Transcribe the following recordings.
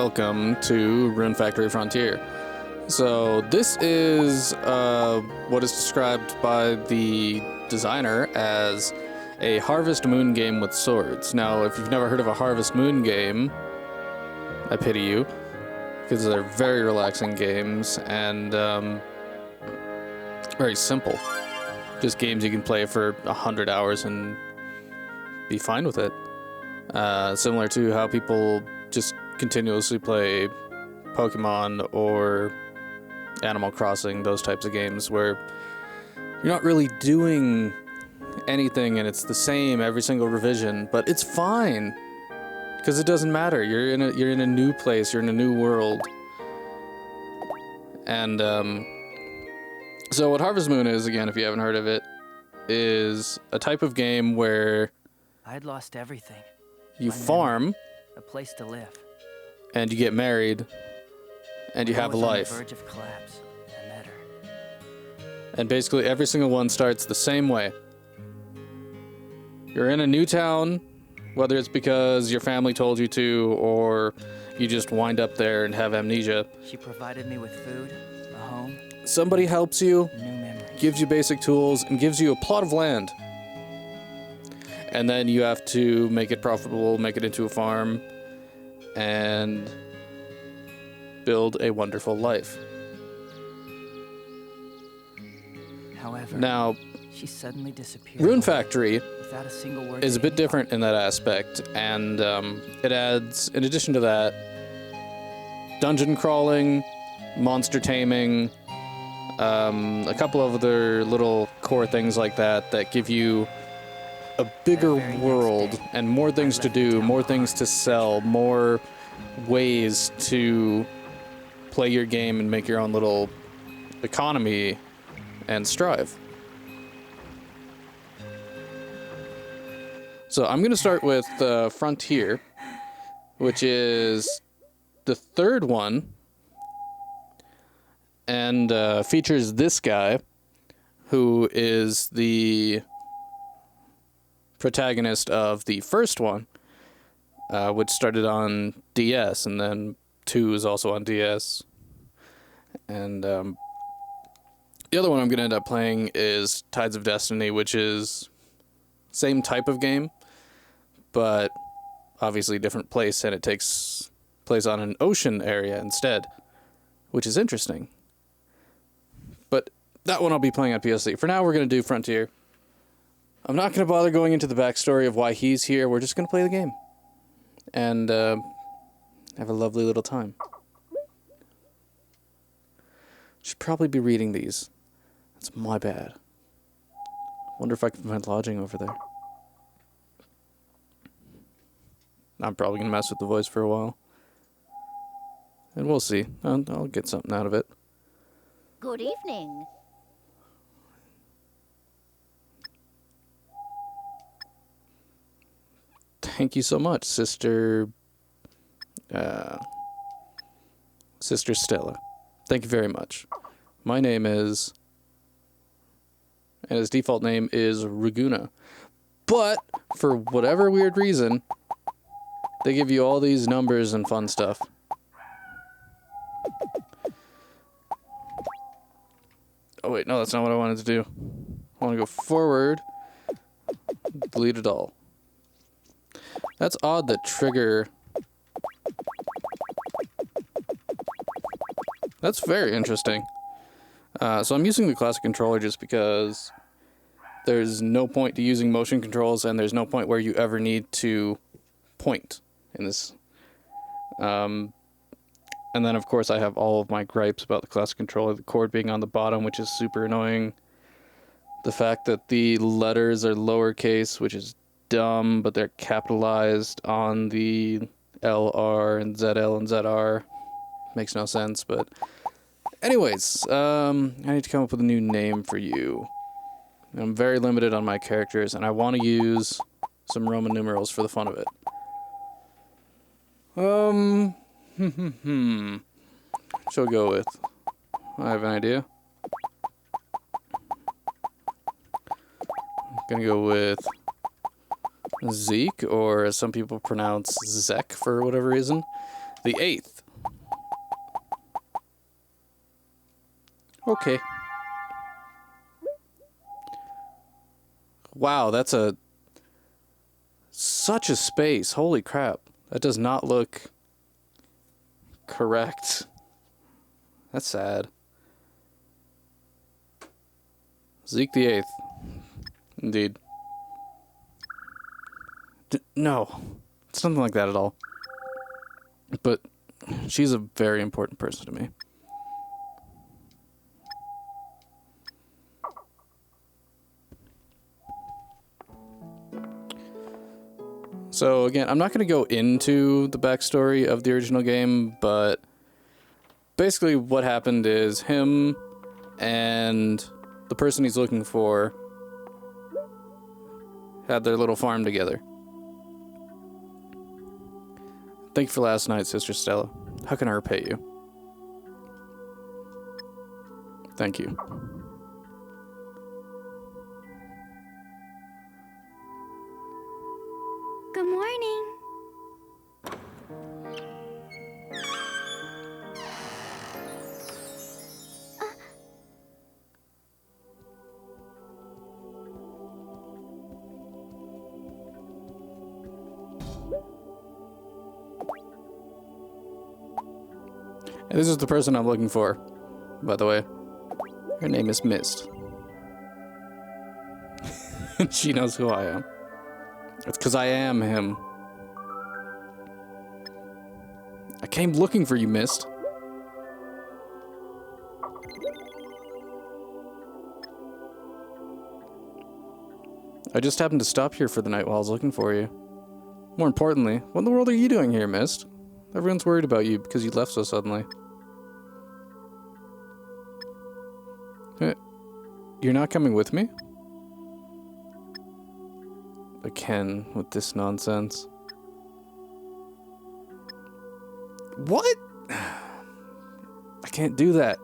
welcome to Rune Factory Frontier. So this is what is described by the designer as a Harvest Moon game with swords. Now, if you've never heard of a Harvest Moon game, I pity you, because they're very relaxing games and very simple. Just games you can play for 100 hours and be fine with it. Similar to how people just continuously play Pokemon or Animal Crossing, those types of games where you're not really doing anything and it's the same every single revision, but it's fine because it doesn't matter. You're in a new place, you're in a new world. And so what Harvest Moon is, again, if you haven't heard of it, is a type of game where I'd lost everything. You farm, a place to live, and you get married, and you have a life. On the verge of collapse. I met her. And basically every single one starts the same way. You're in a new town, whether it's because your family told you to, or you just wind up there and have amnesia. She provided me with food, a home. Somebody helps you, New memories. gives you basic tools, and gives you a plot of land. And then you have to make it profitable, make it into a farm, and build a wonderful life. However, now, she suddenly disappeared. Rune Factory without a single word is a bit different in that aspect, and it adds, in addition to that, dungeon crawling, monster taming, a couple of other little core things like that that give you a bigger world and more things to do, more things to sell, more ways to play your game and make your own little economy and strive. So I'm going to start with Frontier, which is the third one, and features this guy, who is the protagonist of the first one, which started on DS, and then 2 is also on DS. And the other one I'm going to end up playing is Tides of Destiny, which is same type of game, but obviously a different place, and it takes place on an ocean area instead, which is interesting. But that one I'll be playing on PS3. For now, we're going to do Frontier. I'm not going to bother going into the backstory of why he's here. We're just going to play the game. And have a lovely little time. Should probably be reading these. That's my bad. Wonder if I can find lodging over there. I'm probably going to mess with the voice for a while. And we'll see. I'll get something out of it. Good evening. Thank you so much, Sister Stella. Thank you very much. My name is, and his default name is Rune. But, for whatever weird reason, they give you all these numbers and fun stuff. Oh wait, no, that's not what I wanted to do. I want to go forward, delete it all. That's odd that trigger... That's very interesting. So I'm using the classic controller just because there's no point to using motion controls, and there's no point where you ever need to point in this. And then, of course, I have all of my gripes about the classic controller, the cord being on the bottom, which is super annoying. The fact that the letters are lowercase, which is dumb, but they're capitalized on the LR and ZL and ZR. Makes no sense, but... Anyways, I need to come up with a new name for you. I'm very limited on my characters, and I want to use some Roman numerals for the fun of it. Shall we go with? I have an idea. I'm gonna go with Zeke, or as some people pronounce Zek for whatever reason. The 8th. Okay. Wow, that's such a space. Holy crap. That does not look correct. That's sad. Zeke the Eighth. Indeed. No. It's nothing like that at all. But she's a very important person to me. So again, I'm not going to go into the backstory of the original game, but basically what happened is him and the person he's looking for had their little farm together. Thank you for last night, Sister Stella. How can I repay you? Thank you. Good morning. And this is the person I'm looking for, by the way. Her name is Mist. And she knows who I am. It's because I am him. I came looking for you, Mist. I just happened to stop here for the night while I was looking for you. More importantly, what in the world are you doing here, Mist? Everyone's worried about you because you left so suddenly. You're not coming with me? Again, with this nonsense. What? I can't do that.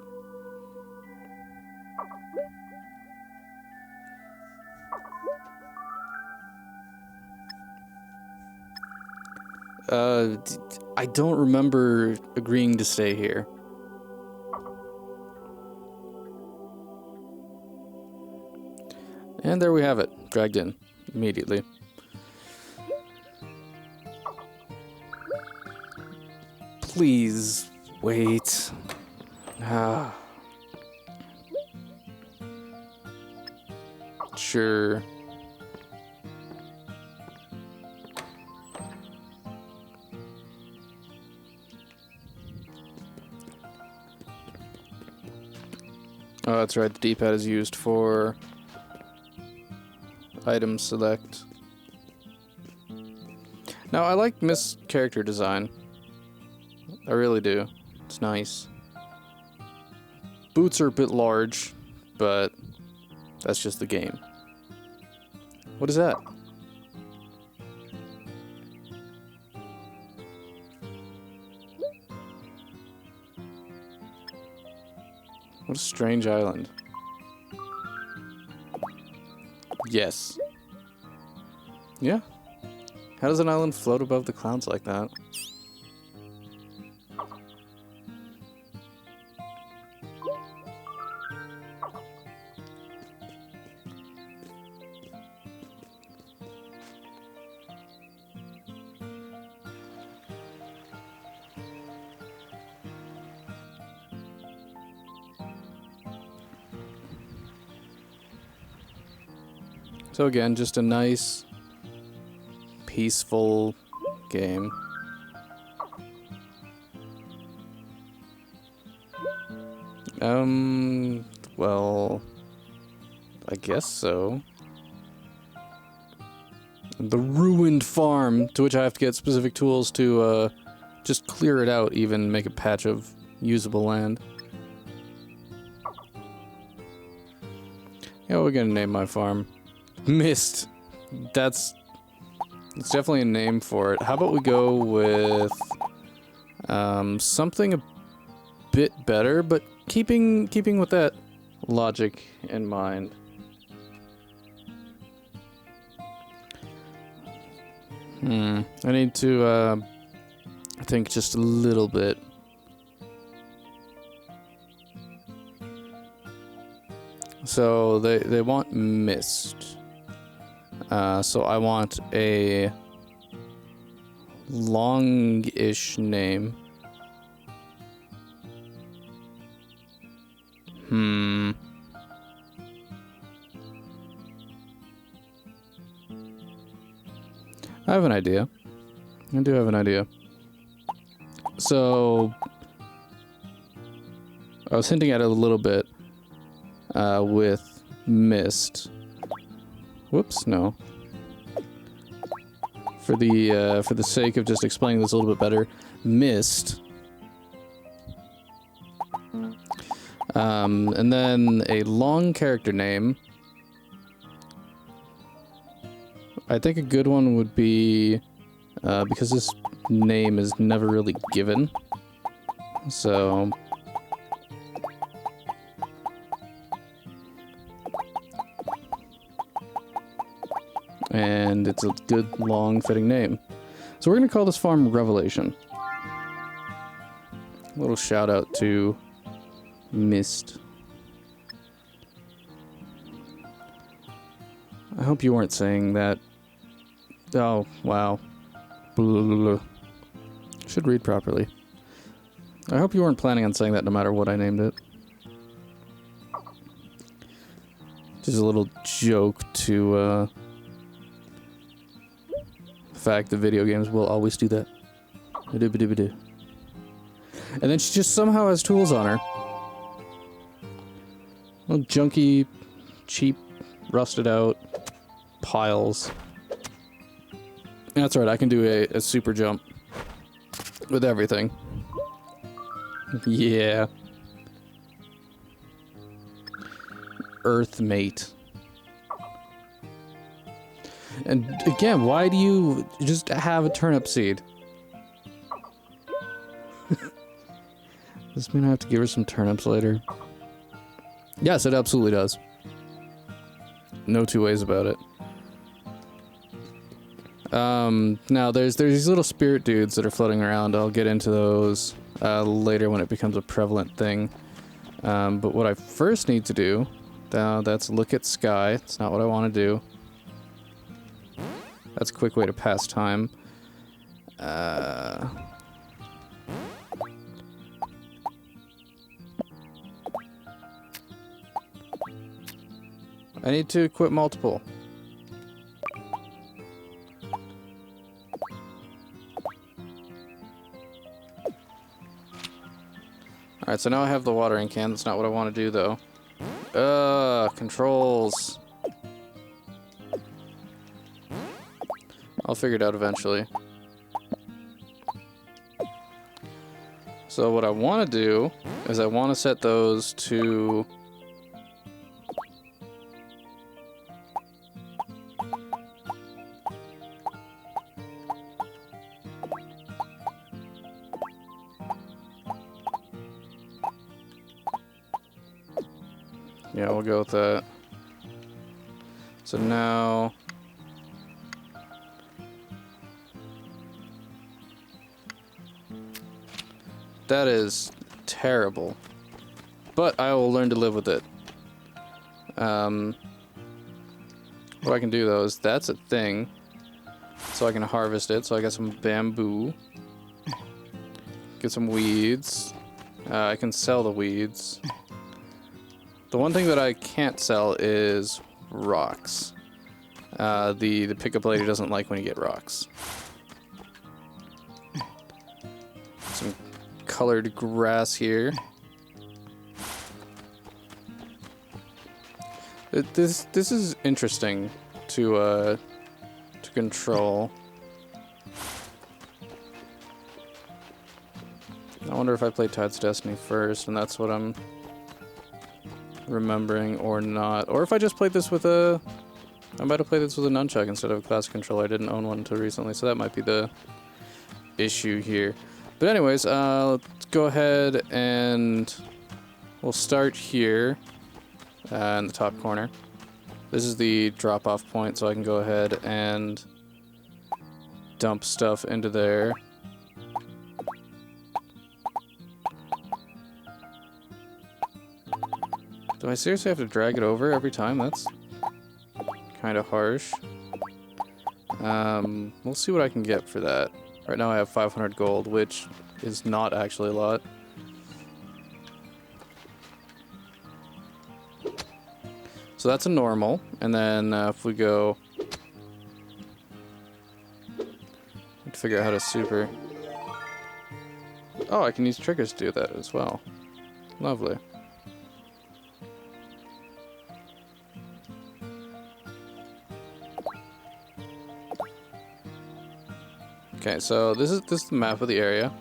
I don't remember agreeing to stay here. And there we have it, dragged in immediately. Please wait. Sure. Oh, that's right. The D-pad is used for item select. Now, I like Miss character design. I really do. It's nice. Boots are a bit large, but that's just the game. What is that? What a strange island. Yes. Yeah. How does an island float above the clouds like that? So again, just a nice, peaceful game. Well, I guess so. The ruined farm, to which I have to get specific tools to, just clear it out, even make a patch of usable land. Yeah, we're gonna name my farm Mist. It's definitely a name for it. How about we go with something a bit better, but keeping with that logic in mind. I need to think just a little bit. So they want mist. So I want a long-ish name. I have an idea. I do have an idea. So I was hinting at it a little bit with mist. Whoops, no. For the sake of just explaining this a little bit better, mist. And then a long character name. I think a good one would be, because this name is never really given. So... and it's a good, long-fitting name. So we're going to call this farm Revelation. A little shout-out to Mist. I hope you weren't saying that. Oh, wow. Blah, blah, blah. Should read properly. I hope you weren't planning on saying that no matter what I named it. Just a little joke to, the fact that video games will always do that. And then she just somehow has tools on her. Little junky, cheap, rusted out piles. That's right, I can do a super jump with everything. Yeah. Earthmate. And again, why do you just have a turnip seed? Does this mean I have to give her some turnips later? Yes, it absolutely does. No two ways about it. Now there's these little spirit dudes that are floating around. I'll get into those later when it becomes a prevalent thing. But what I first need to do, that's look at sky. It's not what I want to do. That's a quick way to pass time. I need to equip multiple. Alright, so now I have the watering can. That's not what I want to do, though. Controls. I'll figure it out eventually. So what I want to do is I want to set those to... yeah, we'll go with that. So now... that is terrible. But I will learn to live with it. What I can do, though, is that's a thing. So I can harvest it. So I got some bamboo. Get some weeds. I can sell the weeds. The one thing that I can't sell is rocks. The pickup lady doesn't like when you get rocks. Some colored grass here. This is interesting to control. I wonder if I played Tides of Destiny first, and that's what I'm remembering, or not. Or if I just played this with a... I might have played this with a nunchuck instead of a classic controller. I didn't own one until recently, so that might be the issue here. But anyways, let's go ahead and we'll start here in the top corner. This is the drop-off point, so I can go ahead and dump stuff into there. Do I seriously have to drag it over every time? That's kind of harsh. We'll see what I can get for that. Right now I have 500 gold, which is not actually a lot. So that's a normal, and then if we go... to figure out how to super... Oh, I can use triggers to do that as well. Lovely. Okay, so this is the map of the area.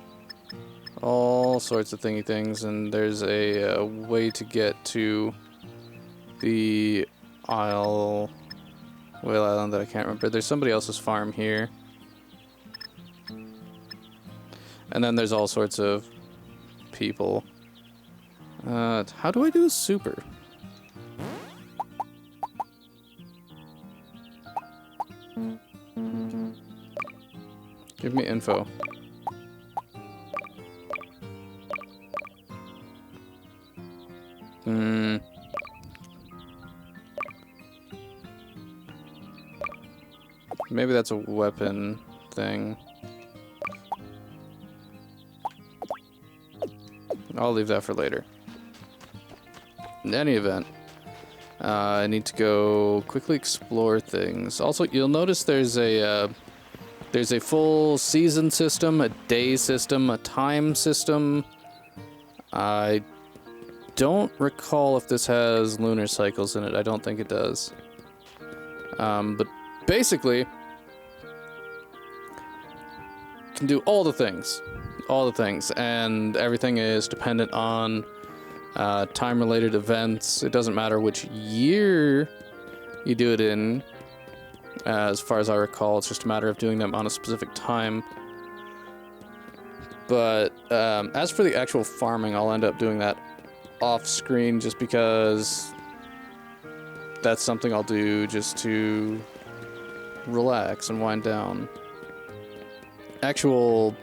All sorts of thingy things, and there's a way to get to the whale island that I can't remember. There's somebody else's farm here. And then there's all sorts of people. How do I do a super? Give me info. Maybe that's a weapon thing. I'll leave that for later. In any event, I need to go quickly explore things. Also, you'll notice there's a full season system, a day system, a time system. I don't recall if this has lunar cycles in it. I don't think it does. But basically, you can do all the things. All the things, and everything is dependent on time-related events. It doesn't matter which year you do it in. As far as I recall, it's just a matter of doing them on a specific time. But as for the actual farming, I'll end up doing that off-screen just because that's something I'll do just to relax and wind down. Actual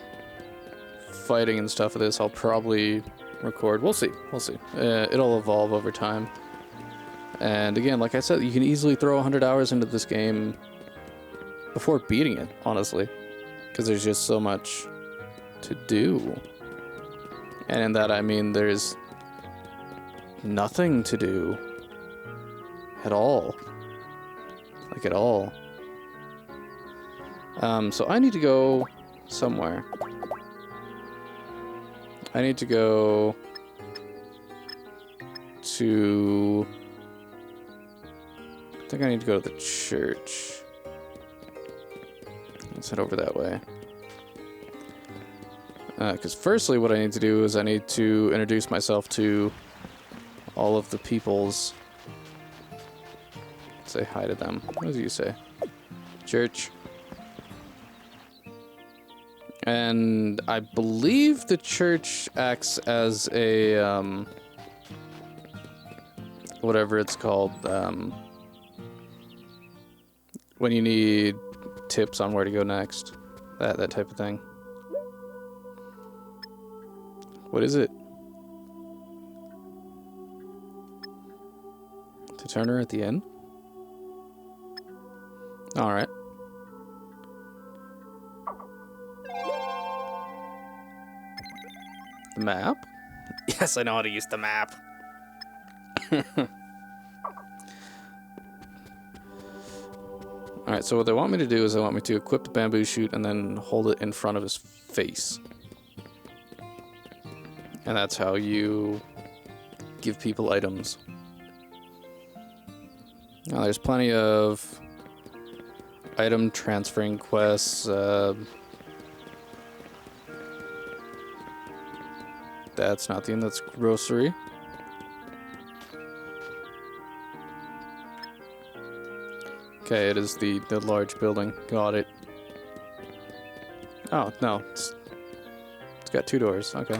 fighting and stuff of this I'll probably record. We'll see. We'll see. It'll evolve over time. And again, like I said, you can easily throw 100 hours into this game before beating it, honestly. Because there's just so much to do. And in that I mean there's nothing to do. At all. Like at all. So I need to go somewhere. I need to go to... I think I need to go to the church. Let's head over that way. Because firstly what I need to do is I need to introduce myself to all of the peoples. Say hi to them. What do you say? Church. And I believe the church acts as a, whatever it's called, when you need tips on where to go next. That type of thing. What is it? To turn her at the end? Alright. The map? Yes, I know how to use the map. Alright, so what they want me to do is they want me to equip the bamboo shoot and then hold it in front of his face. And that's how you give people items. Now, there's plenty of item transferring quests. That's not the end, that's grocery. Okay, it is the large building. Got it. Oh, no. It's got 2 doors. Okay.